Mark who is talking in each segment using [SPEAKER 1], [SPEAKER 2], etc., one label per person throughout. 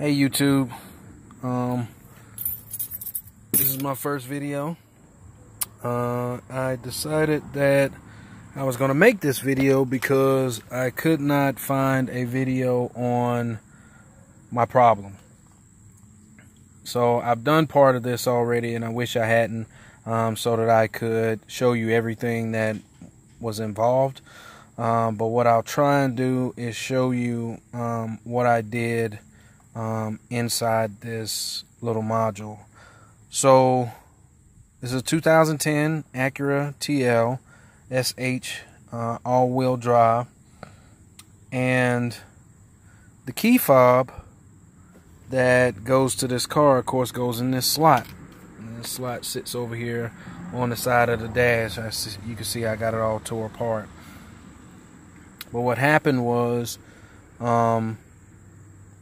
[SPEAKER 1] Hey YouTube, this is my first video. I decided that I was going to make this video because I could not find a video on my problem. So I've done part of this already, and I wish I hadn't, so that I could show you everything that was involved. But what I'll try and do is show you what I did inside this little module. So this is a 2010 Acura TL SH all-wheel drive, and the key fob that goes to this car, of course, goes in this slot. And this slot sits over here on the side of the dash. You can see I got it all tore apart. But what happened was,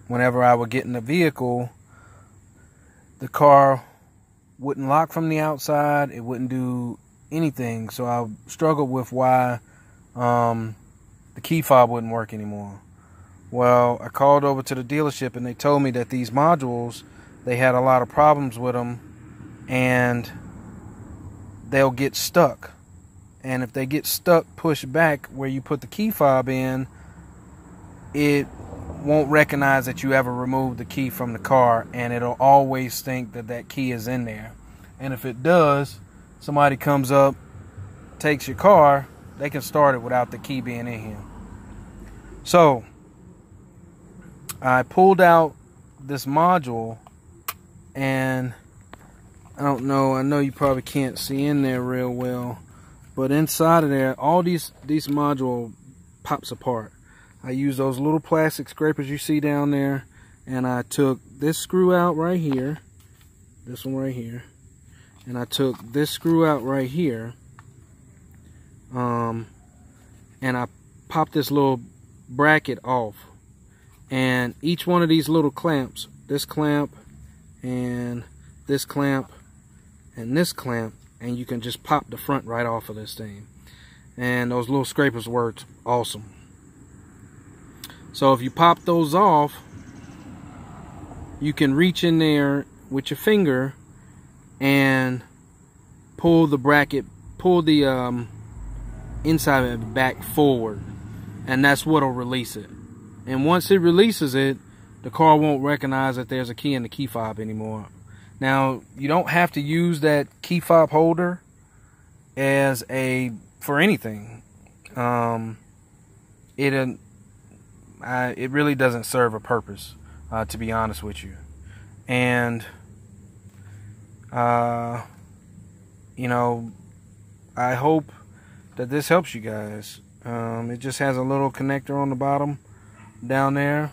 [SPEAKER 1] whenever I would get in the vehicle, the car wouldn't lock from the outside. It wouldn't do anything. So I struggled with why the key fob wouldn't work anymore. Well, I called over to the dealership, and they told me that these modules, they had a lot of problems with them, and they'll get stuck. And if they get stuck, pushed back where you put the key fob in, it won't recognize that you ever removed the key from the car, and it'll always think that that key is in there. And if it does, somebody comes up, takes your car, they can start it without the key being in here. So I pulled out this module, and I don't know, I know you probably can't see in there real well, but inside of there, all these module pops apart. I used those little plastic scrapers you see down there, and I took this screw out right here, this one right here, and I took this screw out right here, and I popped this little bracket off. And each one of these little clamps, this clamp, and this clamp, and this clamp, and you can just pop the front right off of this thing. And those little scrapers worked awesome. So if you pop those off, you can reach in there with your finger and pull the bracket, pull the inside of it back forward, and that's what'll release it. And once it releases it, the car won't recognize that there's a key in the key fob anymore. Now, you don't have to use that key fob holder as for anything. It really doesn't serve a purpose, to be honest with you. And you know, I hope that this helps you guys. It just has a little connector on the bottom down there,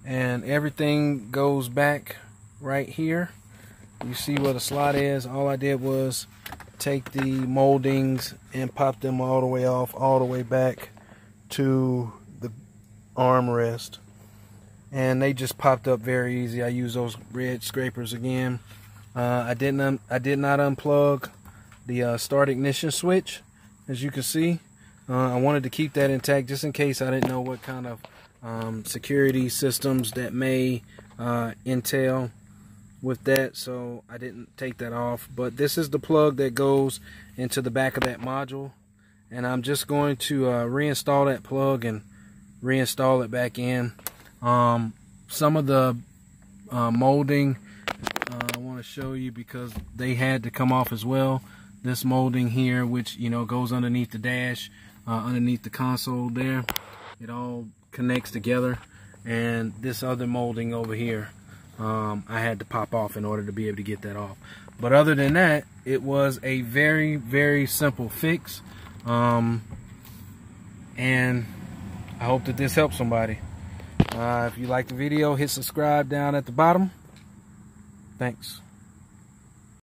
[SPEAKER 1] and everything goes back right here. You see where the slot is. All I did was take the moldings and pop them all the way off, all the way back to the armrest, and they just popped up very easy. I used those red scrapers again. I did not unplug the start ignition switch, as you can see. I wanted to keep that intact just in case. I didn't know what kind of security systems that may entail with that, so I didn't take that off. But this is the plug that goes into the back of that module, and I'm just going to reinstall that plug and reinstall it back in. Some of the molding I want to show you because they had to come off as well. This molding here, which, you know, goes underneath the dash, underneath the console there, it all connects together. And this other molding over here, I had to pop off in order to be able to get that off. But other than that, it was a very, very simple fix. And I hope that this helps somebody. If you like the video, hit subscribe down at the bottom. Thanks.